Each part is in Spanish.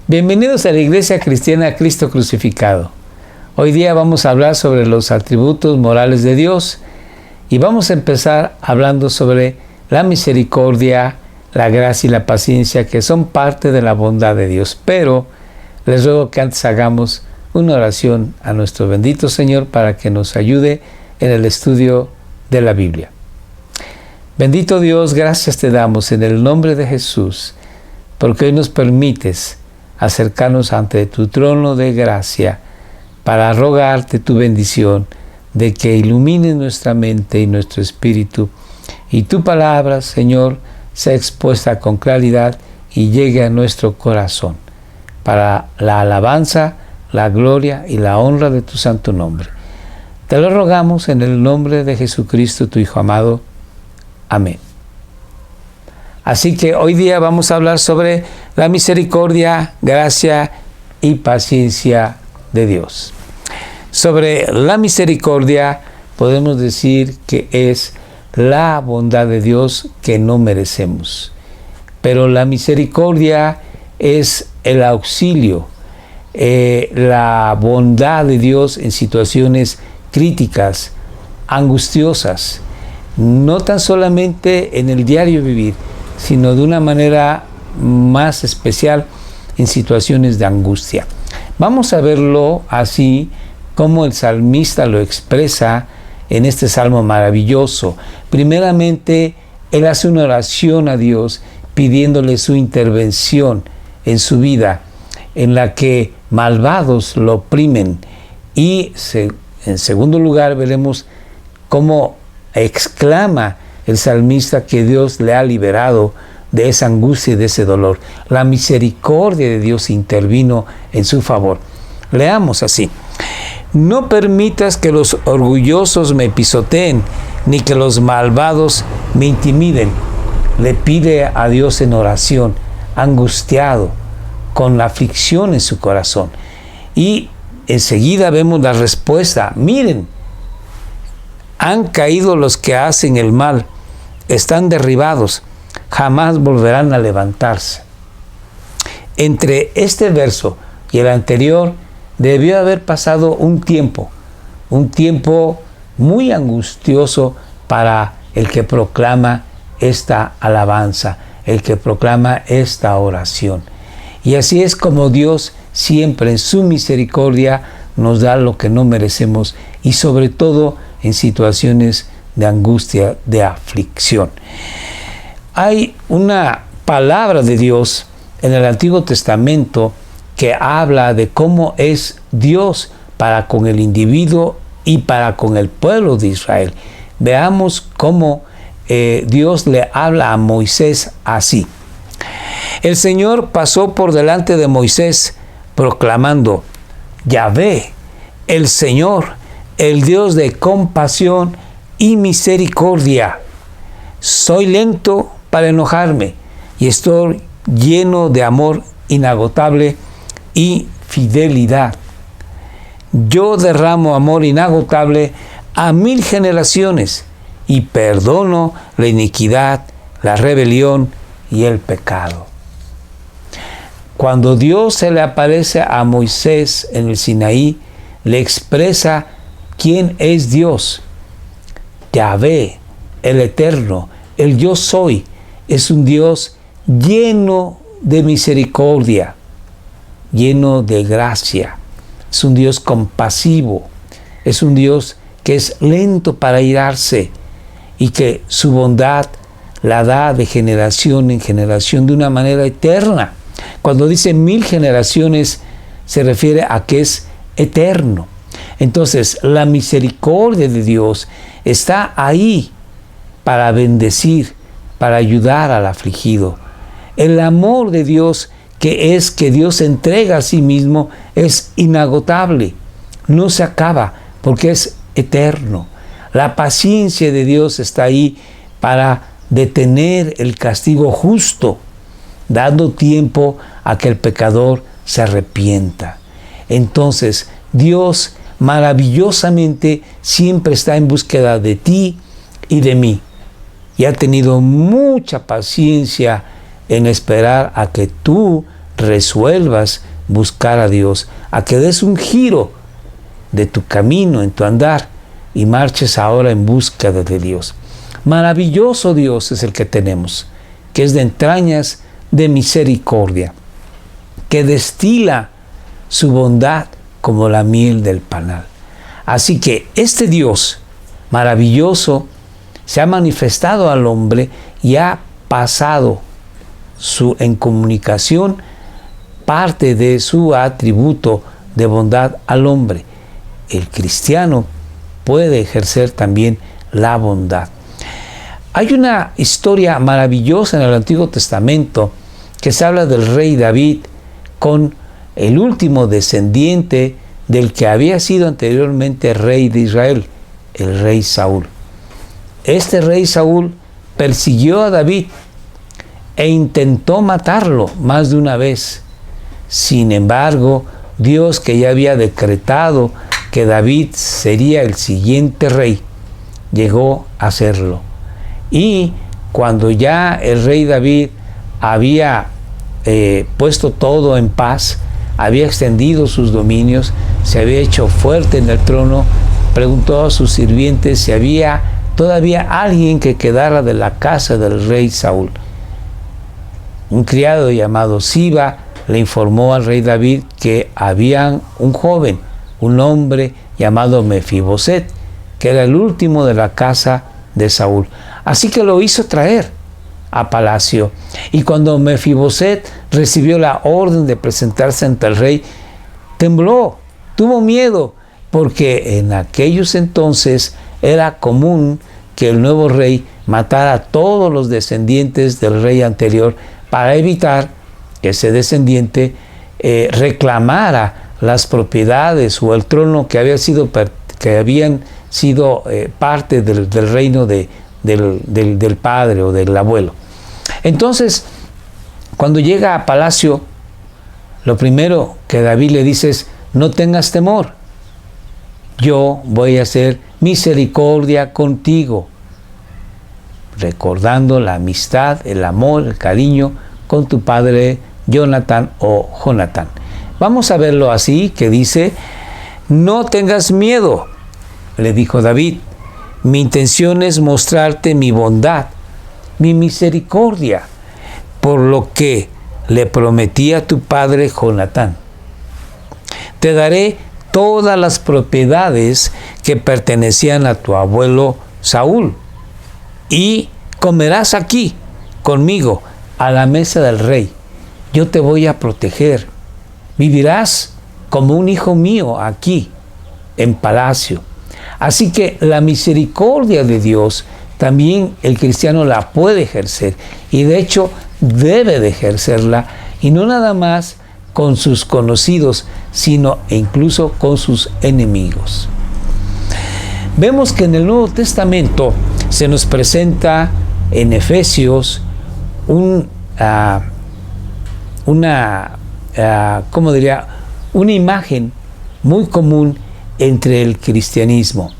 Bienvenidos a la Iglesia Cristiana Cristo Crucificado. Hoy día vamos a hablar sobre los atributos morales de Dios y vamos a empezar hablando sobre la misericordia, la gracia y la paciencia, que son parte de la bondad de Dios. Pero les ruego que antes hagamos una oración a nuestro bendito Señor para que nos ayude en el estudio de la Biblia. Bendito Dios, gracias te damos en el nombre de Jesús, porque hoy nos permites acercarnos ante tu trono de gracia para rogarte tu bendición, de que ilumine nuestra mente y nuestro espíritu, y tu palabra, Señor, sea expuesta con claridad y llegue a nuestro corazón, para la alabanza, la gloria y la honra de tu santo nombre. Te lo rogamos en el nombre de Jesucristo, tu Hijo amado. Amén. Así que hoy día vamos a hablar sobre la misericordia, gracia y paciencia de Dios. Sobre la misericordia podemos decir que es la bondad de Dios que no merecemos. Pero la misericordia es el auxilio, la bondad de Dios en situaciones críticas, angustiosas, no tan solamente en el diario vivir, sino de una manera más especial en situaciones de angustia. Vamos a verlo así como el salmista lo expresa en este salmo maravilloso. Primeramente, él hace una oración a Dios pidiéndole su intervención en su vida, en la que malvados lo oprimen. Y en segundo lugar, veremos cómo exclama el salmista que Dios le ha liberado de esa angustia y de ese dolor. La misericordia de Dios intervino en su favor. Leamos así: no permitas que los orgullosos me pisoteen, ni que los malvados me intimiden. Le pide a Dios en oración, angustiado, con la aflicción en su corazón. Y enseguida vemos la respuesta. Miren, han caído los que hacen el mal, están derribados, jamás volverán a levantarse. Entre este verso y el anterior debió haber pasado un tiempo muy angustioso para el que proclama esta alabanza, el que proclama esta oración. Y así es como Dios siempre en su misericordia nos da lo que no merecemos, y sobre todo en situaciones de angustia, de aflicción. Hay una palabra de Dios en el Antiguo Testamento que habla de cómo es Dios para con el individuo y para con el pueblo de Israel. Veamos cómo Dios le habla a Moisés así. El Señor pasó por delante de Moisés proclamando: Yahvé, el Señor, el Dios de compasión y misericordia. Soy lento para enojarme y estoy lleno de amor inagotable y fidelidad. Yo derramo amor inagotable a 1000 generaciones y perdono la iniquidad, la rebelión y el pecado. Cuando Dios se le aparece a Moisés en el Sinaí, le expresa quién es Dios. Yahvé, el Eterno, el Yo Soy, es un Dios lleno de misericordia, lleno de gracia. Es un Dios compasivo, es un Dios que es lento para irarse y que su bondad la da de generación en generación de una manera eterna. Cuando dice 1000 generaciones, se refiere a que es eterno. Entonces, la misericordia de Dios está ahí para bendecir, para ayudar al afligido. El amor de Dios, que Dios se entrega a sí mismo, es inagotable, no se acaba, porque es eterno. La paciencia de Dios está ahí para detener el castigo justo, dando tiempo a que el pecador se arrepienta. Entonces, Dios maravillosamente siempre está en búsqueda de ti y de mí, y ha tenido mucha paciencia en esperar a que tú resuelvas buscar a Dios, a que des un giro de tu camino, en tu andar, y marches ahora en búsqueda de Dios. Maravilloso Dios es el que tenemos, que es de entrañas de misericordia, que destila su bondad como la miel del panal. Así que este Dios maravilloso se ha manifestado al hombre y ha pasado en comunicación parte de su atributo de bondad al hombre. El cristiano puede ejercer también la bondad. Hay una historia maravillosa en el Antiguo Testamento que se habla del rey David con el último descendiente del que había sido anteriormente rey de Israel, el rey Saúl. Este rey Saúl persiguió a David e intentó matarlo más de una vez. Sin embargo, Dios, que ya había decretado que David sería el siguiente rey, llegó a hacerlo. Y cuando ya el rey David había puesto todo en paz, había extendido sus dominios, se había hecho fuerte en el trono, preguntó a sus sirvientes si había todavía alguien que quedara de la casa del rey Saúl. Un criado llamado Siba le informó al rey David que había un joven, un hombre llamado Mefiboset, que era el último de la casa de Saúl. Así que lo hizo traer a palacio. Y cuando Mefiboset recibió la orden de presentarse ante el rey, tembló, tuvo miedo, porque en aquellos entonces era común que el nuevo rey matara a todos los descendientes del rey anterior para evitar que ese descendiente reclamara las propiedades o el trono que habían sido parte del reino del padre o del abuelo. Entonces, cuando llega a palacio, lo primero que David le dice es: no tengas temor, yo voy a hacer misericordia contigo, recordando la amistad, el amor, el cariño con tu padre Jonatán o Jonatán. Vamos a verlo así, que dice: no tengas miedo, le dijo David, mi intención es mostrarte mi bondad, mi misericordia, por lo que le prometí a tu padre Jonatán. Te daré todas las propiedades que pertenecían a tu abuelo Saúl, y comerás aquí conmigo a la mesa del rey. Yo te voy a proteger. Vivirás como un hijo mío aquí en palacio. Así que la misericordia de Dios también el cristiano la puede ejercer, y de hecho debe de ejercerla, y no nada más con sus conocidos, sino incluso con sus enemigos. Vemos que en el Nuevo Testamento se nos presenta en Efesios una imagen muy común entre el cristianismo,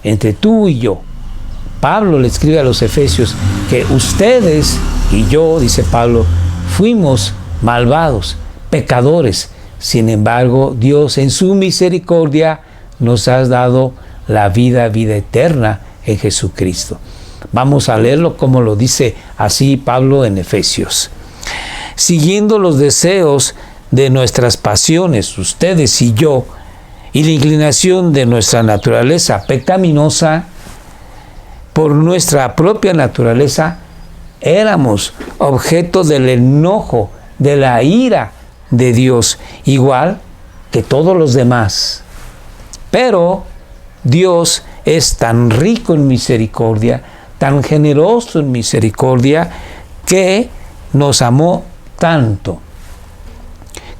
entre tú y yo. Pablo le escribe a los Efesios que ustedes y yo, dice Pablo, fuimos malvados, pecadores. Sin embargo, Dios en su misericordia nos ha dado la vida eterna en Jesucristo. Vamos a leerlo como lo dice así Pablo en Efesios. Siguiendo los deseos de nuestras pasiones, ustedes y yo, y la inclinación de nuestra naturaleza pecaminosa, por nuestra propia naturaleza, éramos objeto del enojo, de la ira de Dios, igual que todos los demás. Pero Dios es tan rico en misericordia, tan generoso en misericordia, que nos amó tanto,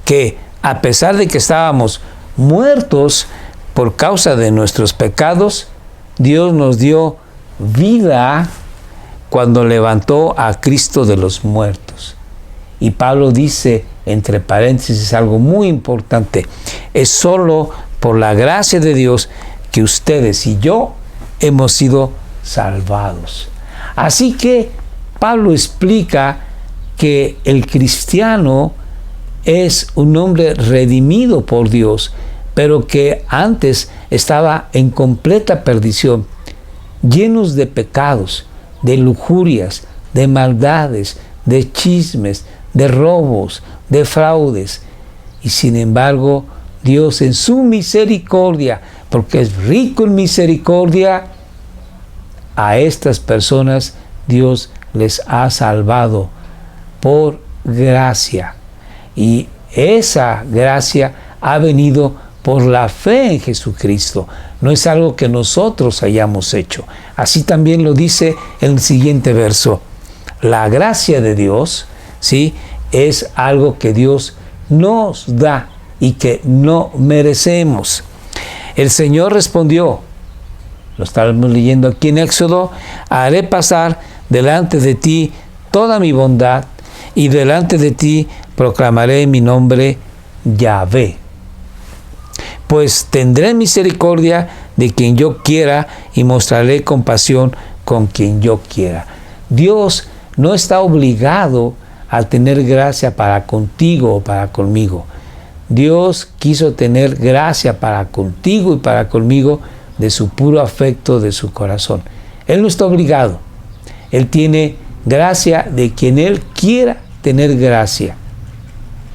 que a pesar de que estábamos muertos por causa de nuestros pecados, Dios nos dio vida cuando levantó a Cristo de los muertos. Y Pablo dice, entre paréntesis, algo muy importante: es solo por la gracia de Dios que ustedes y yo hemos sido salvados. Así que Pablo explica que el cristiano es un hombre redimido por Dios, pero que antes estaba en completa perdición, llenos de pecados, de lujurias, de maldades, de chismes, de robos, de fraudes. Y sin embargo, Dios en su misericordia, porque es rico en misericordia, a estas personas Dios les ha salvado por gracia. Y esa gracia ha venido por la fe en Jesucristo. No es algo que nosotros hayamos hecho. Así también lo dice en el siguiente verso. La gracia de Dios, ¿sí?, es algo que Dios nos da y que no merecemos. El Señor respondió, lo estábamos leyendo aquí en Éxodo, haré pasar delante de ti toda mi bondad y delante de ti proclamaré mi nombre Yahvé. Pues tendré misericordia de quien yo quiera y mostraré compasión con quien yo quiera. Dios no está obligado a tener gracia para contigo o para conmigo. Dios quiso tener gracia para contigo y para conmigo de su puro afecto, de su corazón. Él no está obligado. Él tiene gracia de quien Él quiera tener gracia.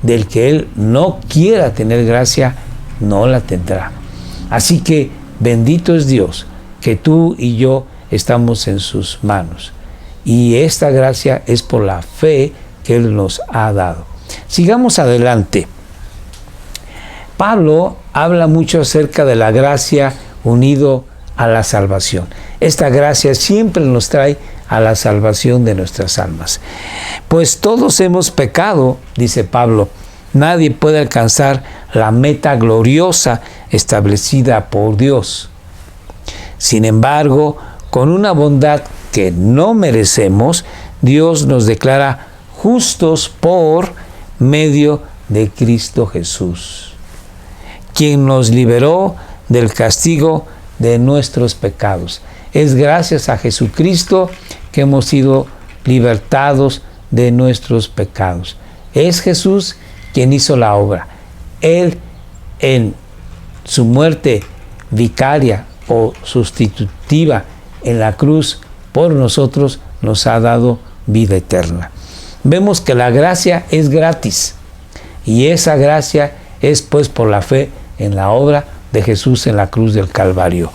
Del que Él no quiera tener gracia, no la tendrá. Así que bendito es Dios, que tú y yo estamos en sus manos. Y esta gracia es por la fe que Él nos ha dado. Sigamos adelante. Pablo habla mucho acerca de la gracia unido a la salvación. Esta gracia siempre nos trae a la salvación de nuestras almas. Pues todos hemos pecado, dice Pablo. Nadie puede alcanzar la meta gloriosa establecida por Dios. Sin embargo, con una bondad que no merecemos, Dios nos declara justos por medio de Cristo Jesús, quien nos liberó del castigo de nuestros pecados. Es gracias a Jesucristo que hemos sido libertados de nuestros pecados. Es Jesús quien hizo la obra. Él, en su muerte vicaria o sustitutiva en la cruz por nosotros, nos ha dado vida eterna. Vemos que la gracia es gratis, y esa gracia es pues por la fe en la obra de Jesús en la cruz del Calvario.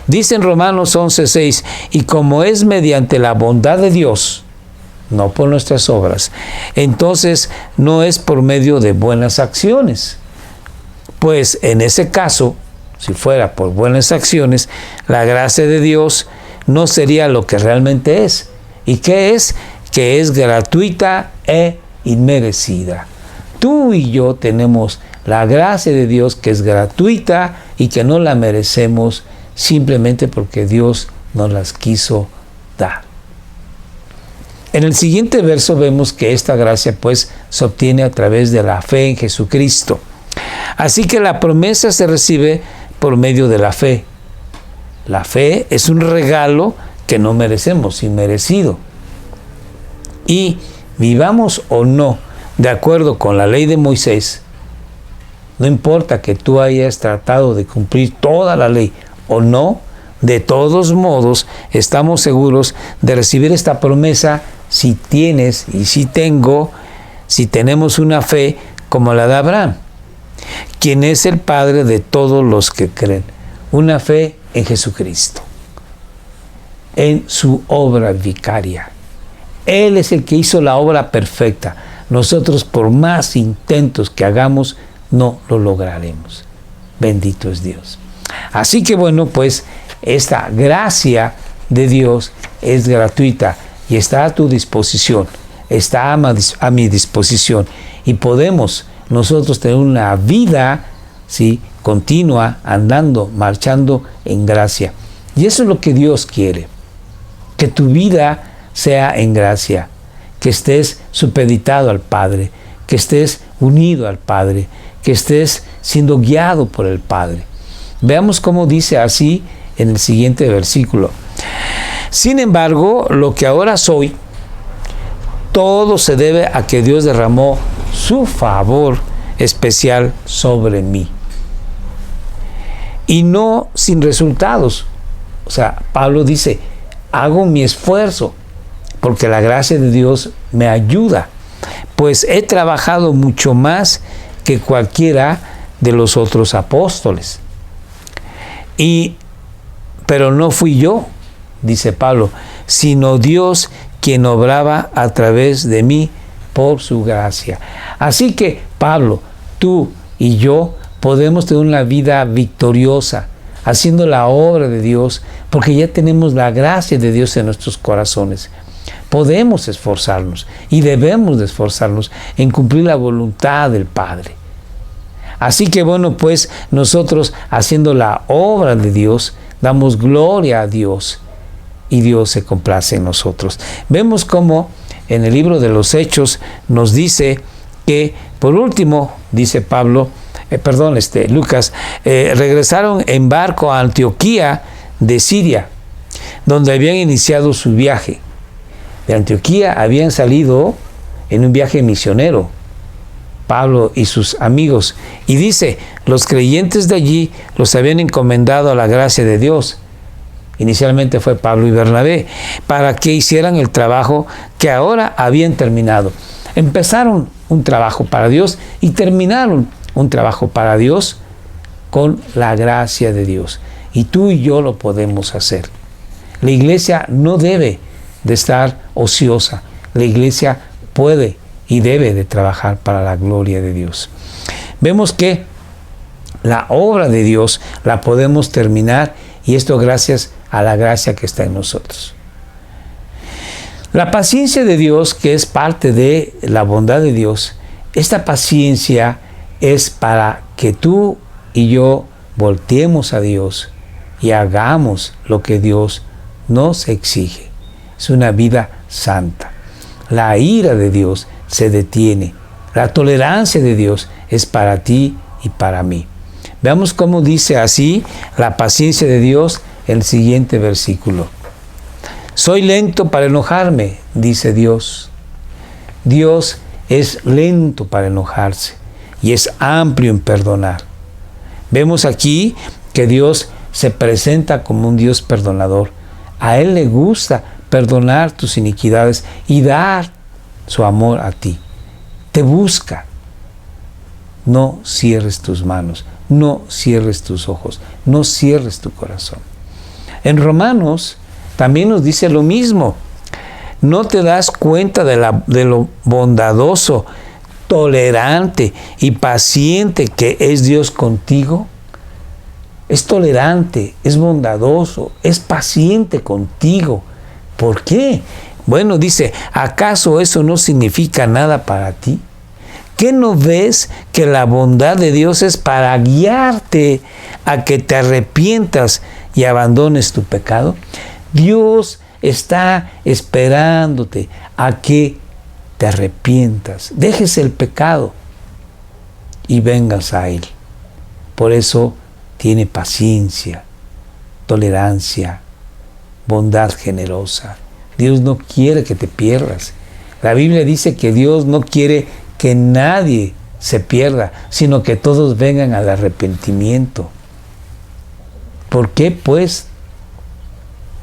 Dice en Romanos 11:6, y como es mediante la bondad de Dios, no por nuestras obras, entonces no es por medio de buenas acciones. Pues en ese caso, si fuera por buenas acciones, la gracia de Dios no sería lo que realmente es. ¿Y qué es? Que es gratuita e inmerecida. Tú y yo tenemos la gracia de Dios que es gratuita y que no la merecemos simplemente porque Dios nos las quiso dar. En el siguiente verso vemos que esta gracia pues se obtiene a través de la fe en Jesucristo. Así que la promesa se recibe por medio de la fe. La fe es un regalo que no merecemos, inmerecido. Y vivamos o no de acuerdo con la ley de Moisés, no importa que tú hayas tratado de cumplir toda la ley o no, de todos modos estamos seguros de recibir esta promesa si tienes y si tenemos una fe como la de Abraham, quien es el padre de todos los que creen. Una fe en Jesucristo, en su obra vicaria. Él es el que hizo la obra perfecta. Nosotros, por más intentos que hagamos, no lo lograremos. Bendito es Dios. Así que bueno, pues esta gracia de Dios es gratuita y está a tu disposición, está a mi disposición, y podemos nosotros tener una vida, ¿sí?, continua, andando, marchando en gracia. Y eso es lo que Dios quiere, que tu vida sea en gracia, que estés supeditado al Padre, que estés unido al Padre, que estés siendo guiado por el Padre. Veamos cómo dice así en el siguiente versículo. Sin embargo, lo que ahora soy, todo se debe a que Dios derramó su favor especial sobre mí. Y no sin resultados. O sea, Pablo dice, hago mi esfuerzo porque la gracia de Dios me ayuda, pues he trabajado mucho más que cualquiera de los otros apóstoles. Pero no fui yo, dice Pablo, sino Dios quien obraba a través de mí por su gracia. Así que, Pablo, tú y yo podemos tener una vida victoriosa, haciendo la obra de Dios, porque ya tenemos la gracia de Dios en nuestros corazones. Podemos esforzarnos y debemos de esforzarnos en cumplir la voluntad del Padre. Así que bueno, pues nosotros haciendo la obra de Dios, damos gloria a Dios y Dios se complace en nosotros. Vemos cómo en el libro de los Hechos nos dice que, por último, dice Pablo, Lucas, regresaron en barco a Antioquía de Siria, donde habían iniciado su viaje. De Antioquía habían salido en un viaje misionero, Pablo y sus amigos. Y dice, los creyentes de allí los habían encomendado a la gracia de Dios. Inicialmente fue Pablo y Bernabé, para que hicieran el trabajo que ahora habían terminado. Empezaron un trabajo para Dios y terminaron un trabajo para Dios con la gracia de Dios. Y tú y yo lo podemos hacer. La iglesia no debe de estar ociosa. La iglesia puede y debe de trabajar para la gloria de Dios. Vemos que la obra de Dios la podemos terminar, y esto gracias a la gracia que está en nosotros. La paciencia de Dios, que es parte de la bondad de Dios, esta paciencia es para que tú y yo volteemos a Dios y hagamos lo que Dios nos exige. Es una vida santa. La ira de Dios se detiene. La tolerancia de Dios es para ti y para mí. Veamos cómo dice así la paciencia de Dios en el siguiente versículo. Soy lento para enojarme, dice Dios. Dios es lento para enojarse y es amplio en perdonar. Vemos aquí que Dios se presenta como un Dios perdonador. A Él le gusta perdonar tus iniquidades y dar su amor a ti. Te busca. No cierres tus manos, no cierres tus ojos, no cierres tu corazón. En Romanos también nos dice lo mismo. ¿No te das cuenta de lo bondadoso, tolerante y paciente que es Dios contigo? Es tolerante, es bondadoso, es paciente contigo. ¿Por qué? Bueno, dice, ¿acaso eso no significa nada para ti? ¿Qué no ves que la bondad de Dios es para guiarte a que te arrepientas y abandones tu pecado? Dios está esperándote a que te arrepientas, dejes el pecado y vengas a Él. Por eso tiene paciencia, tolerancia, bondad generosa. Dios no quiere que te pierdas. La Biblia dice que Dios no quiere que nadie se pierda, sino que todos vengan al arrepentimiento. ¿Por qué pues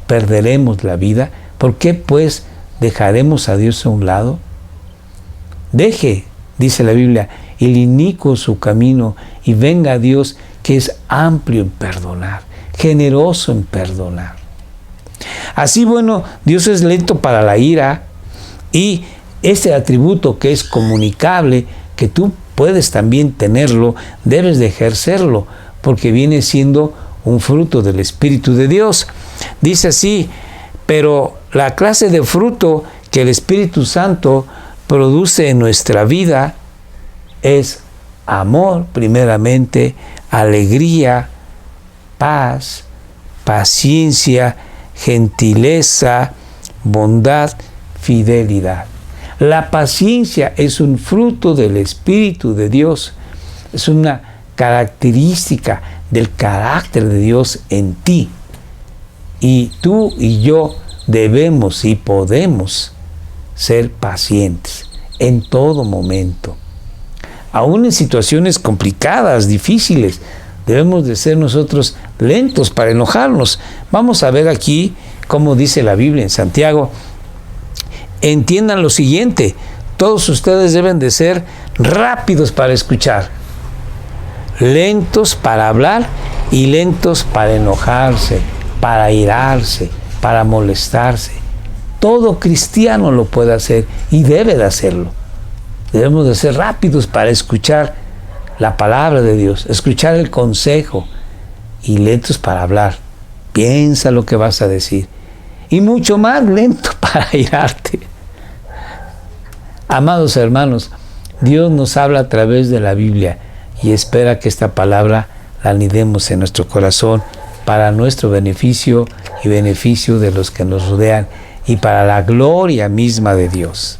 perderemos la vida? ¿Por qué pues dejaremos a Dios a un lado? Deje, dice la Biblia, el inicuo su camino y venga a Dios, que es amplio en perdonar, generoso en perdonar. Así, bueno, Dios es lento para la ira, y este atributo que es comunicable, que tú puedes también tenerlo, debes de ejercerlo, porque viene siendo un fruto del Espíritu de Dios. Dice así, pero la clase de fruto que el Espíritu Santo produce en nuestra vida es amor, primeramente, alegría, paz, paciencia, gentileza, bondad, fidelidad. La paciencia es un fruto del Espíritu de Dios. Es una característica del carácter de Dios en ti. Y tú y yo debemos y podemos ser pacientes en todo momento. aún en situaciones complicadas, difíciles, debemos de ser nosotros lentos para enojarnos. Vamos a ver aquí cómo dice la Biblia en Santiago. Entiendan lo siguiente: todos ustedes deben de ser rápidos para escuchar, lentos para hablar y lentos para enojarse, para irarse, para molestarse. Todo cristiano lo puede hacer y debe de hacerlo. Debemos de ser rápidos para escuchar la palabra de Dios, escuchar el consejo, y lentos para hablar. Piensa lo que vas a decir. Y mucho más lento para irarte. Amados hermanos, Dios nos habla a través de la Biblia y espera que esta palabra la anidemos en nuestro corazón para nuestro beneficio y beneficio de los que nos rodean y para la gloria misma de Dios.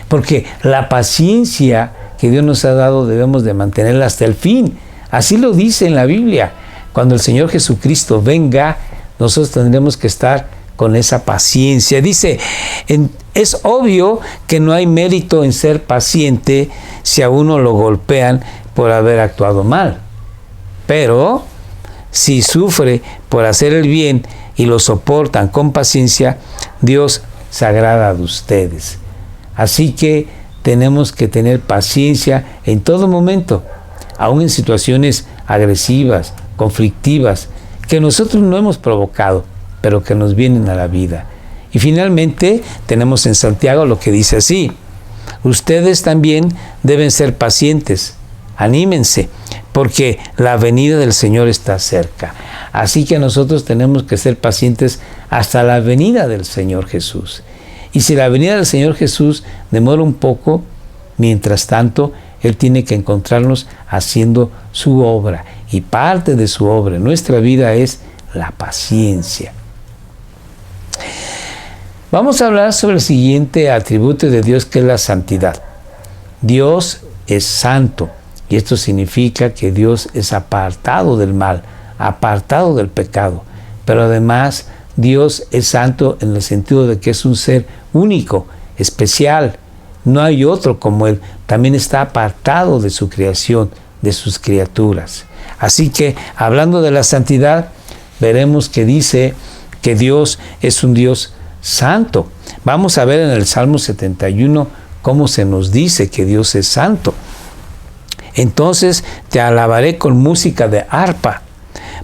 Porque la paciencia que Dios nos ha dado debemos de mantenerla hasta el fin. Así lo dice en la Biblia. Cuando el Señor Jesucristo venga, nosotros tendremos que estar con esa paciencia. Dice, es obvio que no hay mérito en ser paciente si a uno lo golpean por haber actuado mal. Pero si sufre por hacer el bien y lo soportan con paciencia, Dios se agrada de ustedes. Así que tenemos que tener paciencia en todo momento, aun en situaciones agresivas, conflictivas, que nosotros no hemos provocado, pero que nos vienen a la vida. Y finalmente tenemos en Santiago lo que dice así: ustedes también deben ser pacientes, anímense, porque la venida del Señor está cerca. Así que nosotros tenemos que ser pacientes hasta la venida del Señor Jesús. Y si la venida del Señor Jesús demora un poco, mientras tanto, Él tiene que encontrarnos haciendo su obra. Y parte de su obra en nuestra vida es la paciencia. Vamos a hablar sobre el siguiente atributo de Dios, que es la santidad. Dios es santo, y esto significa que Dios es apartado del mal, apartado del pecado. Pero además, Dios es santo en el sentido de que es un ser único, especial. No hay otro como Él. También está apartado de su creación, de sus criaturas. Así que, hablando de la santidad, veremos que dice que Dios es un Dios santo. Vamos a ver en el Salmo 71 cómo se nos dice que Dios es santo. Entonces te alabaré con música de arpa,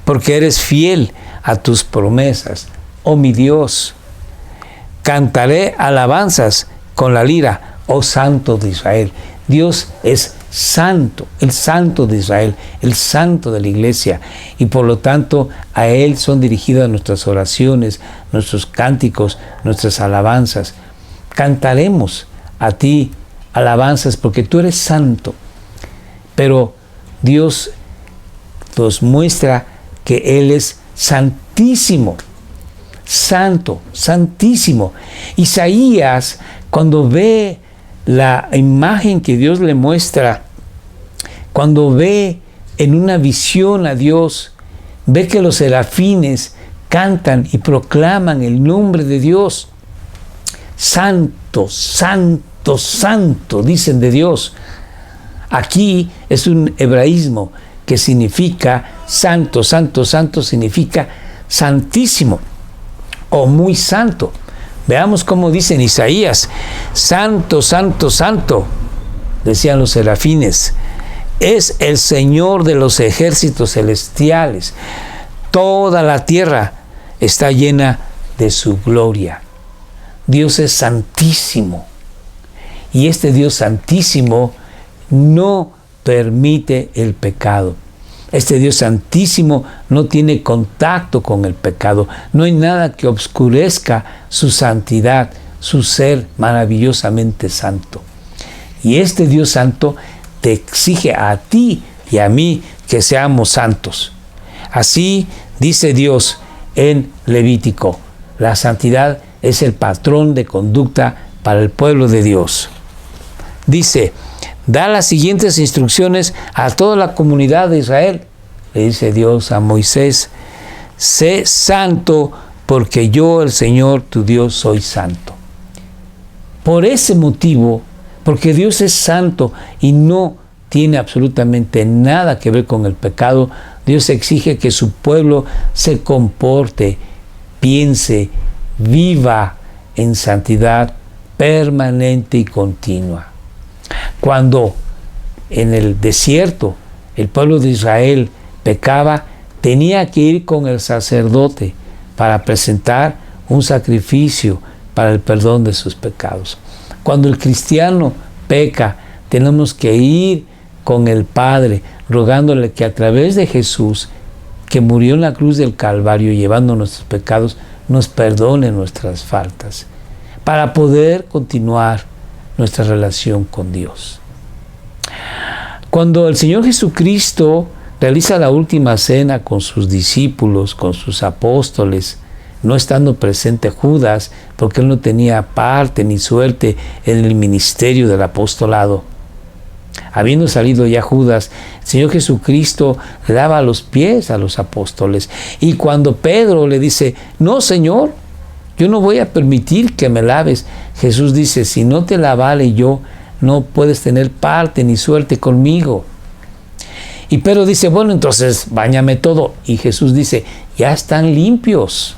porque eres fiel a tus promesas, oh mi Dios. Cantaré alabanzas con la lira, oh Santo de Israel. Dios es santo, el santo de Israel, el santo de la iglesia, y por lo tanto a Él son dirigidas nuestras oraciones, nuestros cánticos, nuestras alabanzas. Cantaremos a ti alabanzas porque tú eres santo. Pero Dios nos muestra que Él es santísimo, santo, santísimo. Isaías, cuando ve la imagen que Dios le muestra, cuando ve en una visión a Dios, ve que los serafines cantan y proclaman el nombre de Dios. Santo, santo, santo, dicen de Dios. Aquí es un hebraísmo que significa santo, santo, santo, significa santísimo o muy santo. Veamos cómo dice en Isaías: santo, santo, santo, decían los serafines, es el Señor de los ejércitos celestiales. Toda la tierra está llena de su gloria. Dios es santísimo. Y este Dios santísimo no permite el pecado. Este Dios santísimo no tiene contacto con el pecado. No hay nada que obscurezca su santidad, su ser maravillosamente santo. Y este Dios santo te exige a ti y a mí que seamos santos. Así dice Dios en Levítico: la santidad es el patrón de conducta para el pueblo de Dios. Dice: da las siguientes instrucciones a toda la comunidad de Israel. Le dice Dios a Moisés: sé santo, porque yo, el Señor tu Dios, soy santo. Por ese motivo, porque Dios es santo y no tiene absolutamente nada que ver con el pecado. Dios exige que su pueblo se comporte, piense, viva en santidad permanente y continua. Cuando en el desierto el pueblo de Israel pecaba, tenía que ir con el sacerdote para presentar un sacrificio para el perdón de sus pecados. Cuando el cristiano peca, tenemos que ir con el Padre, rogándole que a través de Jesús, que murió en la cruz del Calvario llevando nuestros pecados, nos perdone nuestras faltas, para poder continuar nuestra relación con Dios. Cuando el Señor Jesucristo realiza la última cena con sus discípulos, con sus apóstoles, no estando presente Judas, porque él no tenía parte ni suerte en el ministerio del apostolado. Habiendo salido ya Judas, el Señor Jesucristo le lava los pies a los apóstoles. Y cuando Pedro le dice, no, Señor, yo no voy a permitir que me laves, Jesús dice, si no te lavare yo, no puedes tener parte ni suerte conmigo. Y Pedro dice, bueno, entonces báñame todo. Y Jesús dice, ya están limpios,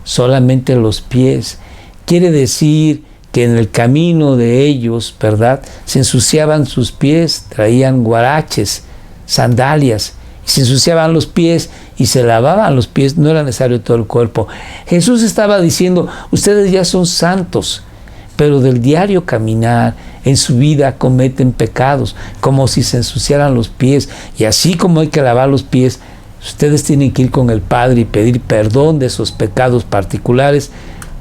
solamente los pies. Quiere decir que en el camino de ellos, ¿verdad?, se ensuciaban sus pies, traían guaraches, sandalias, y se ensuciaban los pies y se lavaban los pies, no era necesario todo el cuerpo. Jesús estaba diciendo, ustedes ya son santos, pero del diario caminar en su vida cometen pecados, como si se ensuciaran los pies, y así como hay que lavar los pies, ustedes tienen que ir con el Padre y pedir perdón de esos pecados particulares,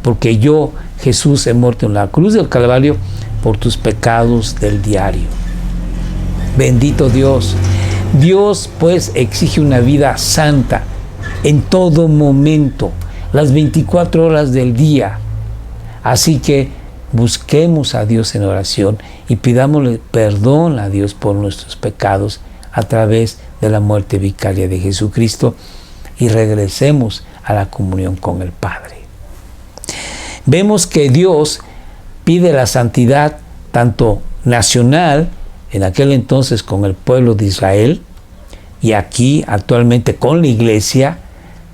porque yo, Jesús, he muerto en la cruz del Calvario por tus pecados del diario. Bendito Dios. Dios, pues, exige una vida santa en todo momento, las 24 horas del día. Así que busquemos a Dios en oración y pidámosle perdón a Dios por nuestros pecados a través de la muerte vicaria de Jesucristo y regresemos a la comunión con el Padre. Vemos que Dios pide la santidad tanto nacional, en aquel entonces con el pueblo de Israel, y aquí actualmente con la iglesia,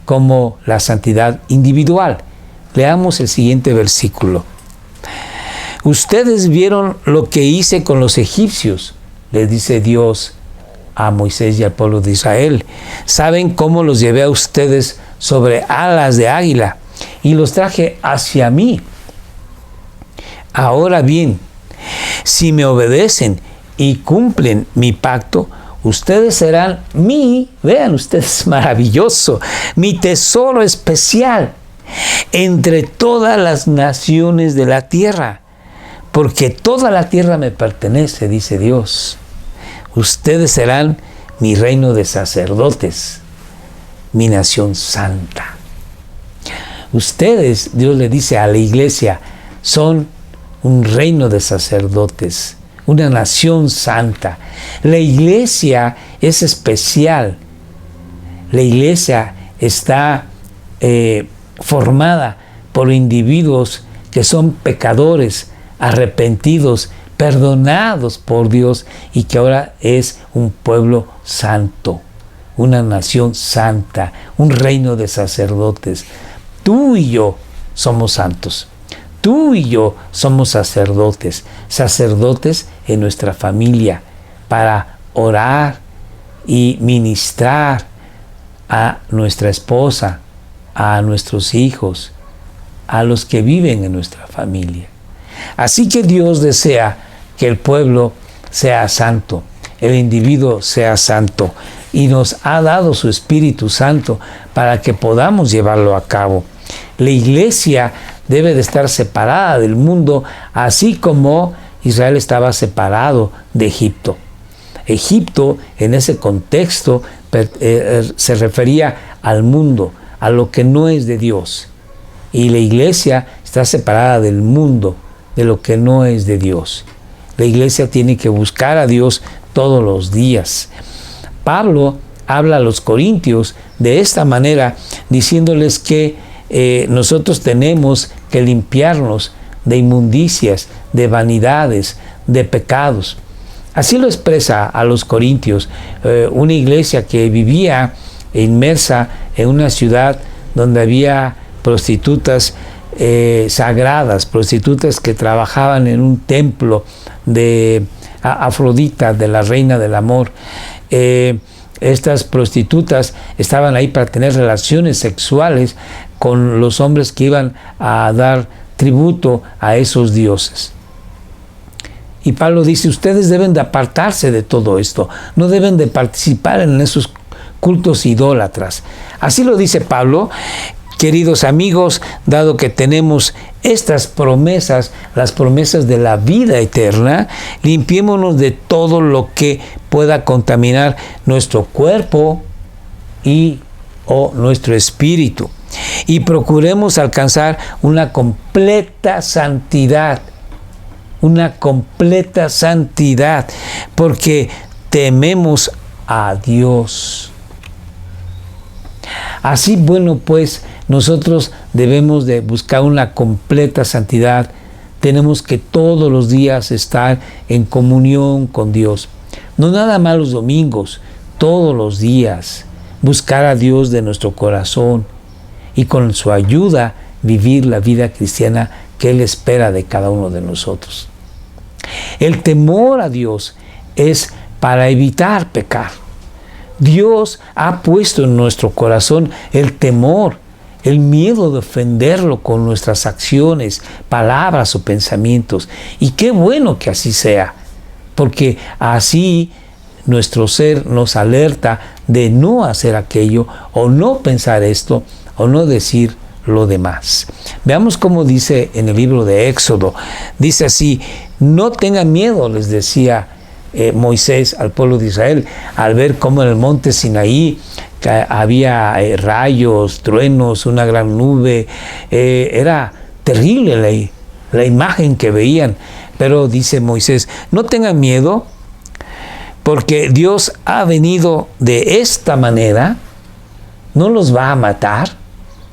como la santidad individual. Leamos el siguiente versículo. Ustedes vieron lo que hice con los egipcios, les dice Dios a Moisés y al pueblo de Israel. Saben cómo los llevé a ustedes sobre alas de águila y los traje hacia mí. Ahora bien, si me obedecen y cumplen mi pacto, ustedes serán vean ustedes, maravilloso, mi tesoro especial entre todas las naciones de la tierra, porque toda la tierra me pertenece, dice Dios. Ustedes serán mi reino de sacerdotes, mi nación santa. Ustedes, Dios le dice a la iglesia, son un reino de sacerdotes, una nación santa. La iglesia es especial. La iglesia está formada por individuos que son pecadores, arrepentidos, perdonados por Dios y que ahora es un pueblo santo, una nación santa, un reino de sacerdotes. Tú y yo somos santos. Tú y yo somos sacerdotes, sacerdotes en nuestra familia, para orar y ministrar a nuestra esposa, a nuestros hijos, a los que viven en nuestra familia. Así que Dios desea que el pueblo sea santo, el individuo sea santo, y nos ha dado su Espíritu Santo para que podamos llevarlo a cabo. La iglesia debe de estar separada del mundo, así como Israel estaba separado de Egipto. Egipto, en ese contexto, se refería al mundo, a lo que no es de Dios. Y la iglesia está separada del mundo, de lo que no es de Dios. La iglesia tiene que buscar a Dios todos los días. Pablo habla a los corintios de esta manera, diciéndoles que nosotros tenemos que limpiarnos de inmundicias, de vanidades, de pecados. Así lo expresa a los corintios, una iglesia que vivía inmersa en una ciudad donde había prostitutas sagradas, prostitutas que trabajaban en un templo de Afrodita, de la reina del amor. Estas prostitutas estaban ahí para tener relaciones sexuales con los hombres que iban a dar tributo a esos dioses. Y Pablo dice, ustedes deben de apartarse de todo esto, no deben de participar en esos cultos idólatras. Así lo dice Pablo. Queridos amigos, dado que tenemos estas promesas, las promesas de la vida eterna, limpiémonos de todo lo que pueda contaminar nuestro cuerpo o nuestro espíritu. Y procuremos alcanzar una completa santidad, porque tememos a Dios. Así, bueno, pues nosotros debemos de buscar una completa santidad. Tenemos que todos los días estar en comunión con Dios. No nada más los domingos, todos los días. Buscar a Dios de nuestro corazón y con su ayuda vivir la vida cristiana que Él espera de cada uno de nosotros. El temor a Dios es para evitar pecar. Dios ha puesto en nuestro corazón el temor, el miedo de ofenderlo con nuestras acciones, palabras o pensamientos. Y qué bueno que así sea, porque así nuestro ser nos alerta de no hacer aquello, o no pensar esto, o no decir lo demás. Veamos cómo dice en el libro de Éxodo. Dice así: no tengan miedo, les decía Moisés al pueblo de Israel, al ver cómo en el monte Sinaí había rayos, truenos, una gran nube. Era terrible la imagen que veían. Pero dice Moisés, no tengan miedo, porque Dios ha venido de esta manera. No los va a matar,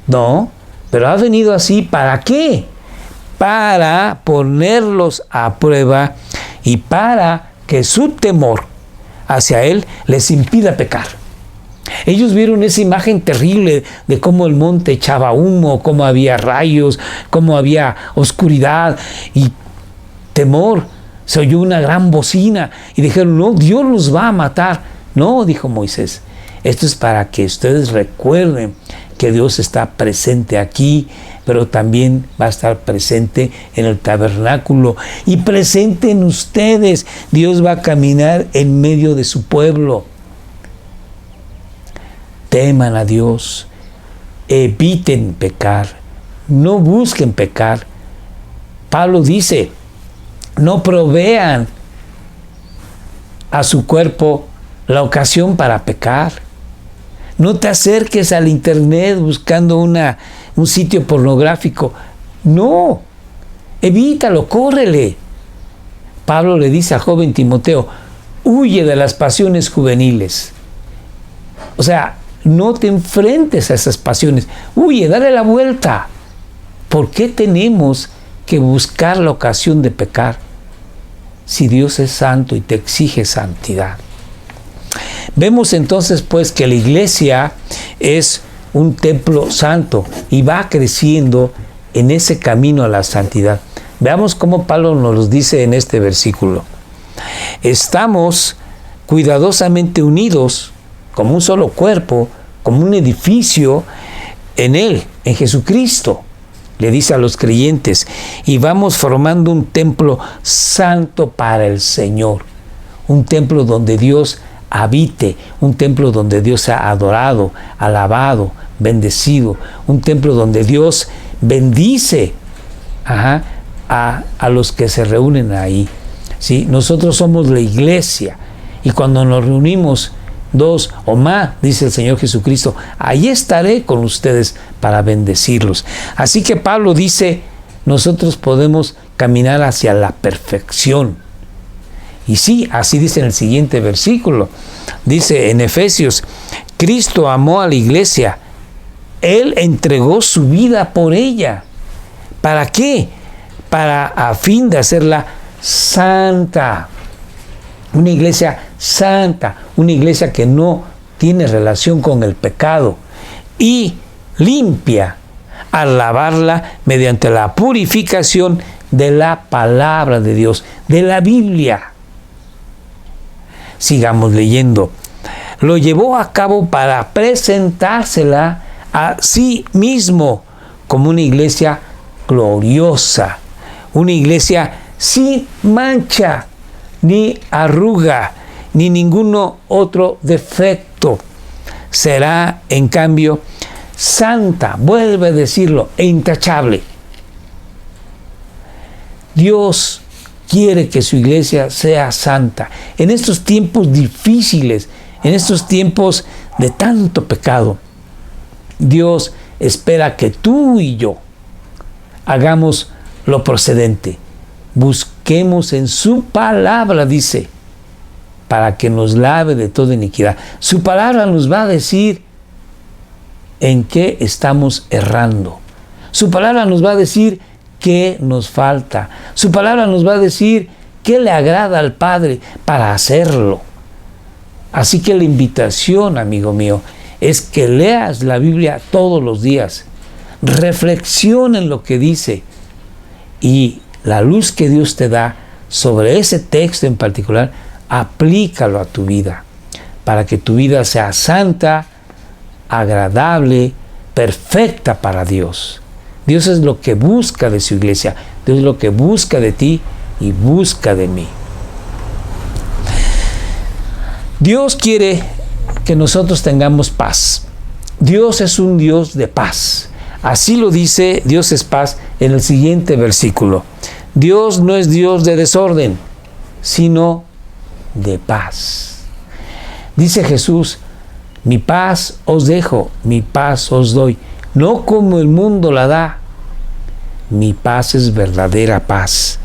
no, pero ha venido así. ¿Para qué? Para ponerlos a prueba y para que su temor hacia Él les impida pecar. Ellos vieron esa imagen terrible de cómo el monte echaba humo, cómo había rayos, cómo había oscuridad y temor. Se oyó una gran bocina y dijeron, no, Dios los va a matar. No, dijo Moisés, esto es para que ustedes recuerden que Dios está presente aquí, pero también va a estar presente en el tabernáculo y presente en ustedes. Dios va a caminar en medio de su pueblo. Teman a Dios, eviten pecar, no busquen pecar. Pablo dice, no provean a su cuerpo la ocasión para pecar. No te acerques al internet buscando un sitio pornográfico. No, evítalo, córrele. Pablo le dice al joven Timoteo, huye de las pasiones juveniles. O sea, no te enfrentes a esas pasiones. Huye, dale la vuelta. ¿Por qué tenemos que buscar la ocasión de pecar si Dios es santo y te exige santidad? Vemos entonces pues que la iglesia es un templo santo y va creciendo en ese camino a la santidad. Veamos cómo Pablo nos lo dice en este versículo. Estamos cuidadosamente unidos como un solo cuerpo, como un edificio en Él, en Jesucristo, le dice a los creyentes, y vamos formando un templo santo para el Señor, un templo donde Dios habite, un templo donde Dios sea adorado, alabado, bendecido, un templo donde Dios bendice a los que se reúnen ahí. ¿Sí? Nosotros somos la iglesia y cuando nos reunimos dos o más, dice el Señor Jesucristo, ahí estaré con ustedes para bendecirlos. Así que Pablo dice, nosotros podemos caminar hacia la perfección. Y sí, así dice en el siguiente versículo. Dice en Efesios, Cristo amó a la iglesia. Él entregó su vida por ella. ¿Para qué? A fin de hacerla santa. una iglesia santa, una iglesia que no tiene relación con el pecado y limpia al lavarla mediante la purificación de la palabra de Dios, de la Biblia. Sigamos leyendo. Lo llevó a cabo para presentársela a sí mismo como una iglesia gloriosa, una iglesia sin mancha, ni arruga, ni ninguno otro defecto. Será, en cambio, santa, vuelve a decirlo, e intachable. Dios quiere que su iglesia sea santa. En estos tiempos difíciles, en estos tiempos de tanto pecado, Dios espera que tú y yo hagamos lo procedente. Busquemos en su palabra, dice, para que nos lave de toda iniquidad. Su palabra nos va a decir en qué estamos errando. Su palabra nos va a decir qué nos falta. Su palabra nos va a decir qué le agrada al Padre para hacerlo. Así que la invitación, amigo mío, es que leas la Biblia todos los días. Reflexiona en lo que dice y la luz que Dios te da sobre ese texto en particular, aplícalo a tu vida para que tu vida sea santa, agradable, perfecta para Dios. Dios es lo que busca de su iglesia. Dios es lo que busca de ti y busca de mí. Dios quiere que nosotros tengamos paz. Dios es un Dios de paz. Así lo dice Dios es paz en el siguiente versículo. Dios no es Dios de desorden, sino de paz. Dice Jesús, mi paz os dejo, mi paz os doy, no como el mundo la da. Mi paz es verdadera paz.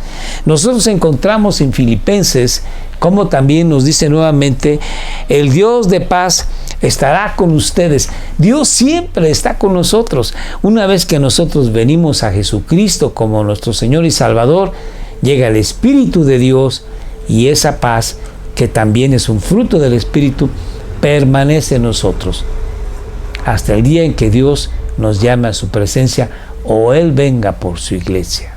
Nosotros encontramos en Filipenses, como también nos dice nuevamente, el Dios de paz estará con ustedes. Dios siempre está con nosotros. Una vez que nosotros venimos a Jesucristo como nuestro Señor y Salvador, llega el Espíritu de Dios y esa paz, que también es un fruto del Espíritu, permanece en nosotros hasta el día en que Dios nos llame a su presencia o Él venga por su iglesia.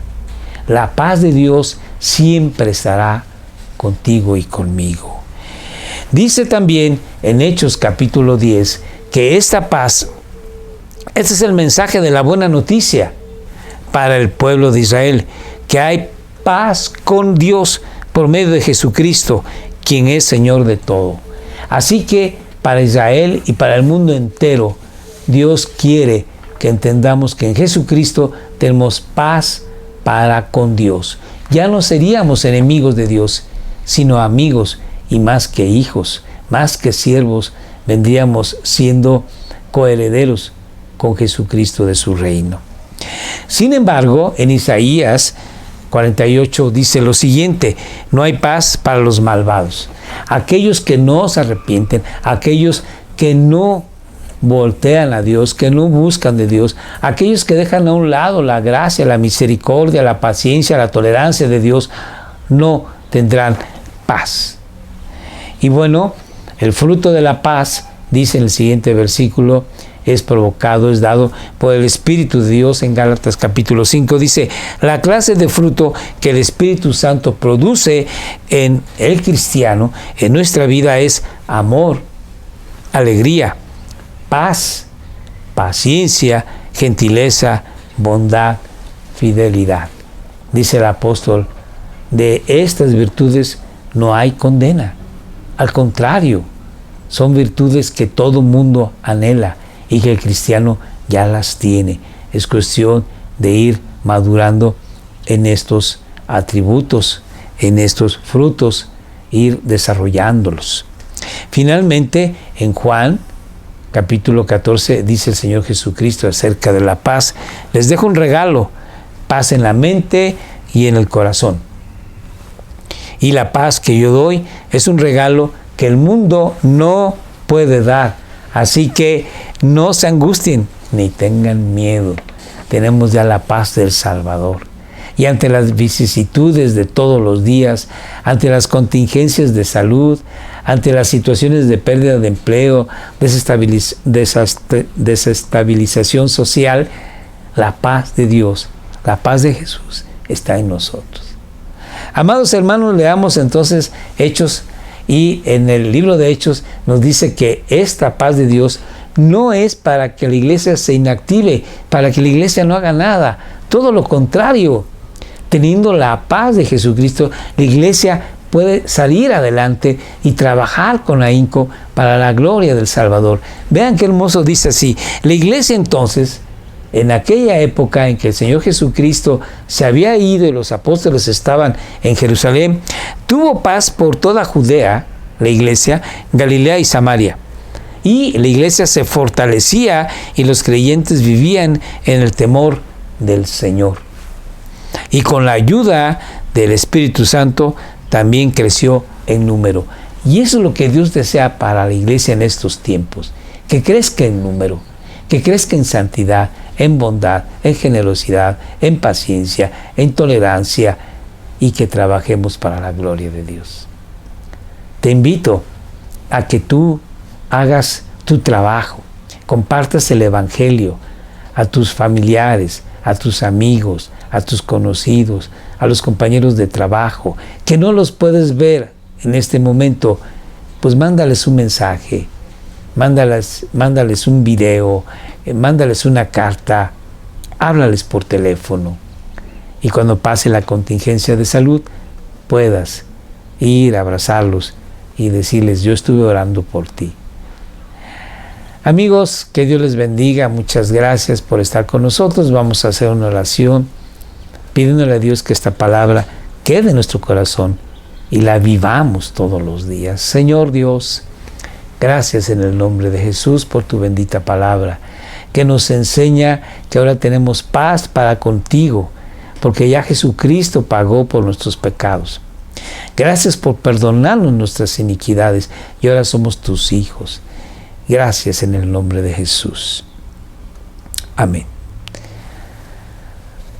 La paz de Dios siempre estará contigo y conmigo. Dice también en Hechos capítulo 10 que esta paz, este es el mensaje de la buena noticia para el pueblo de Israel, que hay paz con Dios por medio de Jesucristo, quien es Señor de todo. Así que para Israel y para el mundo entero, Dios quiere que entendamos que en Jesucristo tenemos paz para con Dios. Ya no seríamos enemigos de Dios, sino amigos, y más que hijos, más que siervos, vendríamos siendo coherederos con Jesucristo de su reino. Sin embargo, en Isaías 48 dice lo siguiente: no hay paz para los malvados, aquellos que no se arrepienten, aquellos que no voltean a Dios, que no buscan de Dios, aquellos que dejan a un lado la gracia, la misericordia, la paciencia, la tolerancia de Dios, no tendrán paz. Y bueno, el fruto de la paz, dice en el siguiente versículo, es provocado, es dado por el Espíritu de Dios. En Gálatas capítulo 5 dice, la clase de fruto que el Espíritu Santo produce en el cristiano, en nuestra vida, es amor, alegría, paz, paciencia, gentileza, bondad, fidelidad. Dice el apóstol, de estas virtudes no hay condena. Al contrario, son virtudes que todo mundo anhela y que el cristiano ya las tiene. Es cuestión de ir madurando en estos atributos, en estos frutos, ir desarrollándolos. Finalmente, en Juan capítulo 14 dice el Señor Jesucristo acerca de la paz: les dejo un regalo, paz en la mente y en el corazón. Y la paz que yo doy es un regalo que el mundo no puede dar. Así que no se angustien ni tengan miedo. Tenemos ya la paz del Salvador. y ante las vicisitudes de todos los días, ante las contingencias de salud, ante las situaciones de pérdida de empleo, desestabilización social, la paz de Dios, la paz de Jesús está en nosotros. Amados hermanos, leamos entonces Hechos, y en el libro de Hechos nos dice que esta paz de Dios no es para que la iglesia se inactive, para que la iglesia no haga nada. Todo lo contrario, teniendo la paz de Jesucristo, la iglesia puede salir adelante y trabajar con ahínco para la gloria del Salvador. Vean qué hermoso dice así. La iglesia entonces, en aquella época en que el Señor Jesucristo se había ido y los apóstoles estaban en Jerusalén, tuvo paz por toda Judea, la iglesia, Galilea y Samaria. Y la iglesia se fortalecía y los creyentes vivían en el temor del Señor. Y con la ayuda del Espíritu Santo también creció en número. Y eso es lo que Dios desea para la iglesia en estos tiempos, que crezca en número, que crezca en santidad, en bondad, en generosidad, en paciencia, en tolerancia, y que trabajemos para la gloria de Dios. Te invito a que tú hagas tu trabajo, compartas el Evangelio a tus familiares, a tus amigos, a tus conocidos, a los compañeros de trabajo, que no los puedes ver en este momento, pues mándales un mensaje, mándales un video, mándales una carta, háblales por teléfono, y cuando pase la contingencia de salud puedas ir a abrazarlos y decirles: yo estuve orando por ti. Amigos, que Dios les bendiga, muchas gracias por estar con nosotros. Vamos a hacer una oración pidiéndole a Dios que esta palabra quede en nuestro corazón y la vivamos todos los días. Señor Dios, gracias en el nombre de Jesús por tu bendita palabra, que nos enseña que ahora tenemos paz para contigo, porque ya Jesucristo pagó por nuestros pecados. Gracias por perdonarnos nuestras iniquidades y ahora somos tus hijos. Gracias en el nombre de Jesús. Amén.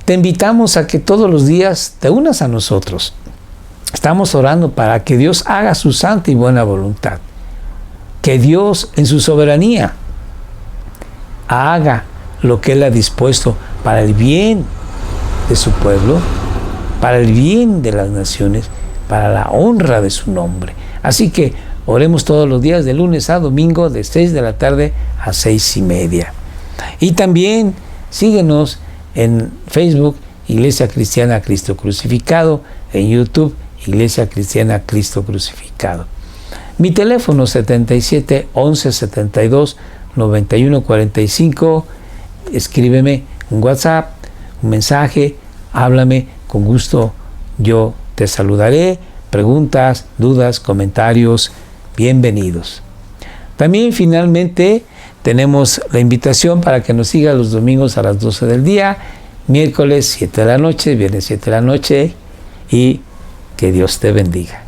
Te invitamos a que todos los días te unas a nosotros. Estamos orando para que Dios haga su santa y buena voluntad. Que Dios en su soberanía haga lo que Él ha dispuesto para el bien de su pueblo, para el bien de las naciones, para la honra de su nombre. Así que oremos todos los días de lunes a domingo de 6 de la tarde a 6:30. Y también síguenos en Facebook, Iglesia Cristiana Cristo Crucificado, en YouTube, Iglesia Cristiana Cristo Crucificado. Mi teléfono 77 11 72 91 45. Escríbeme un WhatsApp, un mensaje, háblame, con gusto yo te saludaré. Preguntas, dudas, comentarios, bienvenidos. También finalmente tenemos la invitación para que nos siga los domingos a las 12 del día, miércoles 7 de la noche, viernes 7 de la noche, y que Dios te bendiga.